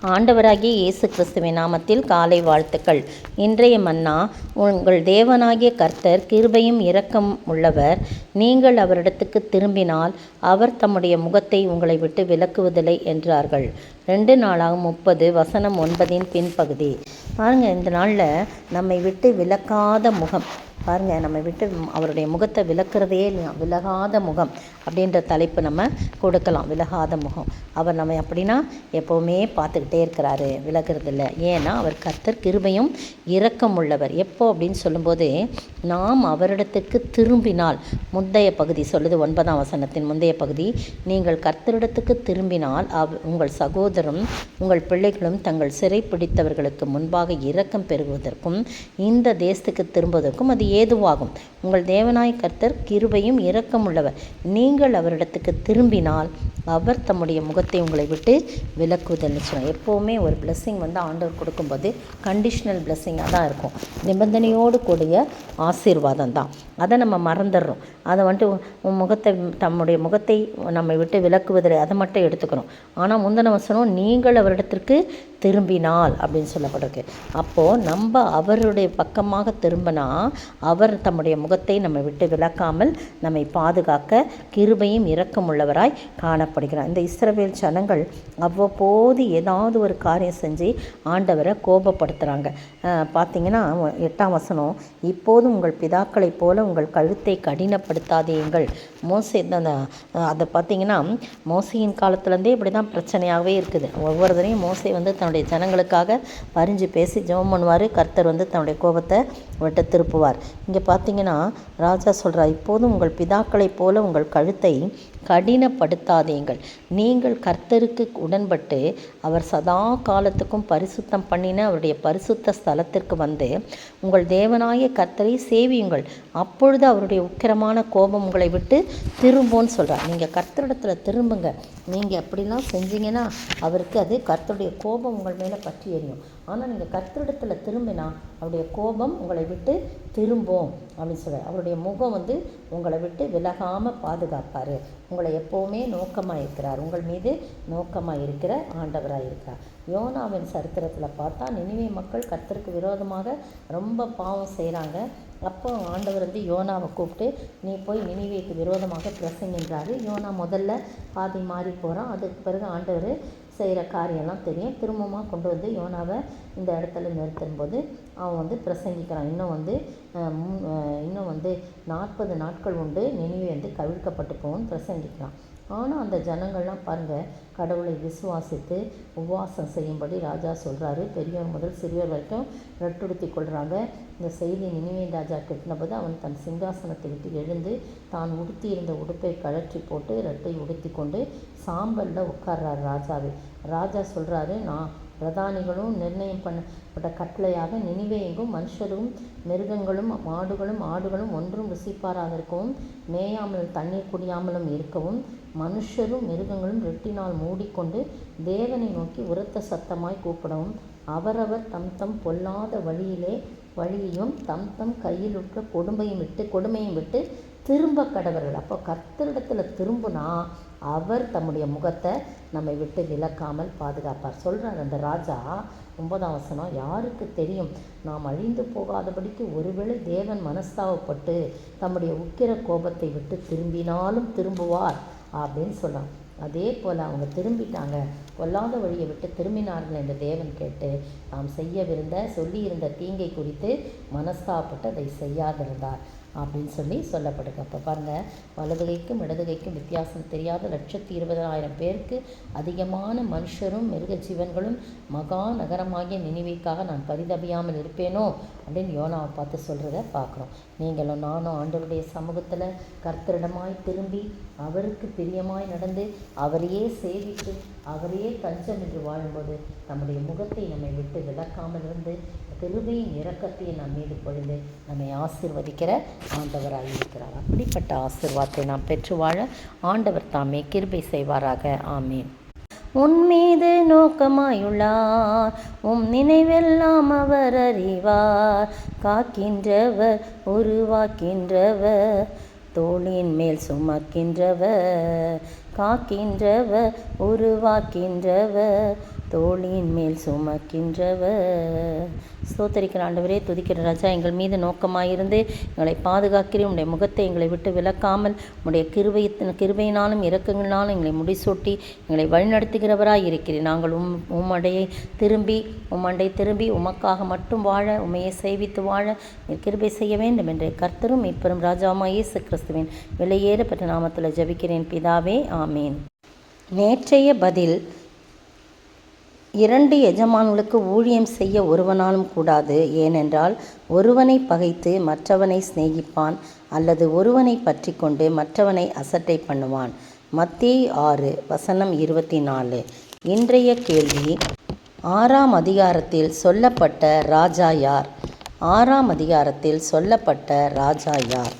ஆண்டவராகிய இயேசு கிறிஸ்துவின் நாமத்தில் காலை வாழ்த்துக்கள். இன்றைய மன்னா, உங்கள் தேவனாகிய கர்த்தர் கிருபையும் இரக்கம் உள்ளவர். நீங்கள் அவரிடத்துக்கு திரும்பினால் அவர் தம்முடைய முகத்தை உங்களை விட்டு விலக்குவதில்லை என்றார்கள். 2 நாளாகும் 30 வசனம் 9 பின்பகுதி. பாருங்கள், இந்த நாளில் நம்மை விட்டு விலக்காத முகம் பாருங்கள், நம்ம விட்டு அவருடைய முகத்தை விலக்கிறதே இல்லையா. விலகாத முகம் அப்படின்ற தலைப்பு நம்ம கொடுக்கலாம். விலகாத முகம். அவர் நம்ம அப்படின்னா எப்போவுமே பார்த்துக்கிட்டே இருக்கிறாரு, விலகிறதில்ல. ஏன்னா அவர் கர்த்தர் கிருபையும் இரக்கம் உள்ளவர். எப்போ அப்படின்னு சொல்லும்போது, நாம் அவரிடத்துக்கு திரும்பினால், முந்தைய பகுதி சொல்லுது, 9ஆம் வசனத்தின் முந்தைய பகுதி, நீங்கள் கர்த்தரிடத்துக்கு திரும்பினால் உங்கள் சகோதரரும் உங்கள் பிள்ளைகளும் தங்கள் சிறை பிடித்தவர்களுக்கு முன்பாக இரக்கம் பெறுவதற்கும் இந்த தேசத்துக்கு திரும்புவதற்கும் அது ஏதுவாகும். உங்கள் தேவனாய் கர்த்தர் கிருபையும் இரக்கம் உள்ளவர். நீங்கள் அவரிடத்துக்கு திரும்பினால் அவர் தம்முடைய முகத்தை உங்களை விட்டு விலக்குவதில்லை சொல்லுவாங்க. எப்போவுமே ஒரு பிளெஸ்ஸிங் ஆண்டவர் கொடுக்கும்போது கண்டிஷ்னல் பிளெஸ்ஸிங்காக தான் இருக்கும். நிபந்தனையோடு கூடிய ஆசீர்வாதம் தான். அதை நம்ம மறந்துடுறோம். அதை முகத்தை தம்முடைய முகத்தை நம்மை விட்டு விலக்குவதில்லை, அதை மட்டும் எடுத்துக்கிறோம். ஆனால் முந்தின வசனம், நீங்கள் அவரிடத்திற்கு திரும்பினால் அப்படின்னு சொல்லப்பட்டிருக்கு. அப்போது நம்ம அவருடைய பக்கமாக திரும்பினா அவர் தம்முடைய முகத்தை நம்மை விட்டு விலக்காமல் நம்மை பாதுகாக்க கிருபையும் இரக்கம் உள்ளவராய் காணப்படுகிறார். இந்த இஸ்ரவேல் ஜனங்கள் அவ்வப்போது ஏதாவது ஒரு காரியம் செஞ்சு ஆண்டவரை கோபப்படுத்துகிறாங்க. பார்த்திங்கன்னா 8ஆம் வசனம், இப்போது உங்கள் பிதாக்களைப் போல உங்கள் கழுத்தை கடினப்படுத்தாதீங்கள். மோசே அதை பார்த்திங்கன்னா மோசையின் காலத்துலேருந்தே இப்படி தான் பிரச்சனையாகவே இருக்குது. ஒவ்வொரு தரையும் மோசே தன்னுடைய ஜனங்களுக்காக பரிஞ்சு பேசி ஜெபம் பண்ணுவார். கர்த்தர் தன்னுடைய கோபத்தை விட்டு திருப்புவார். இங்கே பார்த்தீங்கன்னா ராஜா சொல்கிறார், இப்போதும் உங்கள் பிதாக்களைப் போல உங்கள் கழுத்தை கடினப்படுத்தாதீங்கள். நீங்கள் கர்த்தருக்கு உடன்பட்டு அவர் சதா காலத்துக்கும் பரிசுத்தம் பண்ணின அவருடைய பரிசுத்த ஸ்தலத்திற்கு வந்து உங்கள் தேவனாய கர்த்தரை சேவியுங்கள். அப்பொழுது அவருடைய உக்கிரமான கோபம் உங்களை விட்டு திரும்பும்னு சொல்கிறார். நீங்கள் கர்த்தரிடத்தில் திரும்புங்க. நீங்கள் அப்படிலாம் செஞ்சீங்கன்னா அவருக்கு அது கர்த்தருடைய கோபம் உங்கள் மேலே பற்றி எறியும். ஆனால் நீங்கள் கர்த்தரிடத்தில் திரும்பினா அவருடைய கோபம் உங்களை விட்டு திரும்பும் அப்படின்னு சொல்கிறார். அவருடைய முகம் உங்களை விட்டு விலகாமல் பாதுகாப்பார். உங்களை எப்போவுமே நோக்கமாக இருக்கிறார். உங்கள் மீது நோக்கமாக இருக்கிற ஆண்டவராக இருக்கிறார். யோனாவின் சரித்திரத்தில் பார்த்தா, நினிவே மக்கள் கர்த்தருக்கு விரோதமாக ரொம்ப பாவம் செய்கிறாங்க. அப்போ ஆண்டவர் யோனாவை கூப்பிட்டு, நீ போய் நினிவேக்கு விரோதமாக பிரசங்கின்றாரு. யோனா முதல்ல பாதி மாறி போகிறான். அதுக்கு பிறகு ஆண்டவர் செய்கிற காரியம்லாம் தெரியும். திரும்பமாக கொண்டு யோனாவை இந்த இடத்துல நிறுத்தும்போது அவன் பிரசங்கிக்கிறான். இன்னும் 40 நாட்கள் உண்டு நினிவே கவிழ்க்கப்பட்டு போகும்னு பிரசங்கிக்கிறான். ஆனால் அந்த ஜனங்கள்லாம் பாருங்கள், கடவுளை விசுவாசித்து உபவாசம் செய்யும்படி ராஜா சொல்கிறாரு. பெரியவர் முதல் சிறியவர் வரைக்கும் ரெட்டுடுத்தி கொள்கிறாங்க. இந்த செய்தி நினிவே ராஜா கட்டினபோது அவன் தன் சிங்காசனத்தை விட்டு எழுந்து தான் உடுத்தியிருந்த உடுப்பை கழற்றி போட்டு ரெட்டை உடுத்தி கொண்டு சாம்பலில் உட்கார்றார் ராஜாவே. ராஜா சொல்கிறாரு, நான் பிரதானிகளும் நிர்ணயம் பண்ணப்பட்ட கட்டளையாக நினிவே எங்கும் மனுஷரும் மிருகங்களும் மாடுகளும் ஆடுகளும் ஒன்றும் ருசிப்பாராக இருக்கவும், மேயாமலும் தண்ணீர் குடியாமலும் இருக்கவும், மனுஷரும் மிருகங்களும் ரெட்டினால் மூடிக்கொண்டு தேவனை நோக்கி உரத்த சத்தமாய் கூப்பிடவும், அவரவர் தம் தம் பொல்லாத வழியையும் தம் தம் கையில் உற்ற கொடுமையும் விட்டு திரும்ப கடவர்கள். அப்போ கர்த்தரிடத்தில் திரும்பினா அவர் தம்முடைய முகத்தை நம்மை விட்டு விலக்காமல் பாதுகாப்பார் சொல்கிறார் அந்த ராஜா. 9ஆம் வசனம், யாருக்கு தெரியும், நாம் அழிந்து போகாதபடிக்கு ஒருவேளை தேவன் மனஸ்தாபப்பட்டு தம்முடைய உக்கிர கோபத்தை விட்டு திரும்பினாலும் திரும்புவார் அப்படின்னு சொல்கிறான். அதே போல் அவங்க திரும்பிட்டாங்க, கொல்லாத வழியை விட்டு திரும்பினார்கள் என்று தேவன் கேட்டு நாம் சொல்லியிருந்த தீங்கை குறித்து மனஸ்தாபப்பட்டு அதை செய்யாதிருந்தார் அப்படின்னு சொல்லப்படுது. அப்போ பாருங்கள், வலதுகைக்கும் இடதுகைக்கும் வித்தியாசம் தெரியாத 120,000 பேருக்கு அதிகமான மனுஷரும் மிருக ஜீவன்களும் மகா நகரமாகிய நினிவேக்காக நான் பரிதபியாமல் இருப்பேனோ அப்படின்னு யோனாவை பார்த்து சொல்கிறத பார்க்குறோம். நீங்களும் நானும் ஆண்டவருடைய சமூகத்தில் கர்த்தரிடமாய் திரும்பி அவருக்கு பிரியமாய் நடந்து அவரையே சேவித்து அவரையே தஞ்சம் என்று வாழும்போது நம்முடைய முகத்தை நம்மை விட்டு விலக்காமல் இருந்து கிருபையின் இரக்கத்தை நம் மீது பொழிந்து நம்மை ஆசீர்வதிக்கிற ஆண்டவராக இருக்கிறார். அப்படிப்பட்ட ஆசீர்வாதத்தை நாம் பெற்று வாழ ஆண்டவர் தாமே கிருபை செய்வாராக. ஆமீன். உன்மீது நோக்கமாயுள்ளார், நினைவெல்லாம் அவர் அறிவார். காக்கின்றவர், உருவாக்கின்றவர், தோளின் மேல் சுமக்கின்றவர். காக்கின்றவர், உருவாக்கின்றவர், தோளின் மேல் சுமக்கின்றவர். ஸ்தோத்தரிக்கிற ஆண்டவரே, துதிக்கிற ராஜா, எங்கள் மீது நோக்கமாயிருந்து எங்களை பாதுகாக்கிறேன். உடைய முகத்தை எங்களை விட்டு விலக்காமல் உடைய கிருபையினாலும் இரக்கங்களினாலும் எங்களை முடிசூட்டி எங்களை வழிநடத்துகிறவராய் இருக்கிறேன். நாங்கள் உம்மண்டை திரும்பி உமக்காக மட்டும் வாழ, உம்மையை சேவித்து வாழ நீர் கிருபை செய்ய வேண்டும் என்று கர்த்தரும் மீட்பரும் ராஜாவுமாய் இயேசு கிறிஸ்துவின் விலையேறப்பட்ட நாமத்தில் ஜெபிக்கிறேன் பிதாவே, ஆமீன். நேற்றைய பதில்: 2 எஜமான்களுக்கு ஊழியம் செய்ய ஒருவனாலும் கூடாது. ஏனென்றால் ஒருவனை பகைத்து மற்றவனை சிநேகிப்பான், அல்லது ஒருவனை பற்றி கொண்டு மற்றவனை அசட்டை பண்ணுவான். மத்தேயு 6:24. இன்றைய கேள்வி: 6ஆம் அதிகாரத்தில் சொல்லப்பட்ட ராஜா யார்? 6ஆம் அதிகாரத்தில் சொல்லப்பட்ட ராஜா யார்?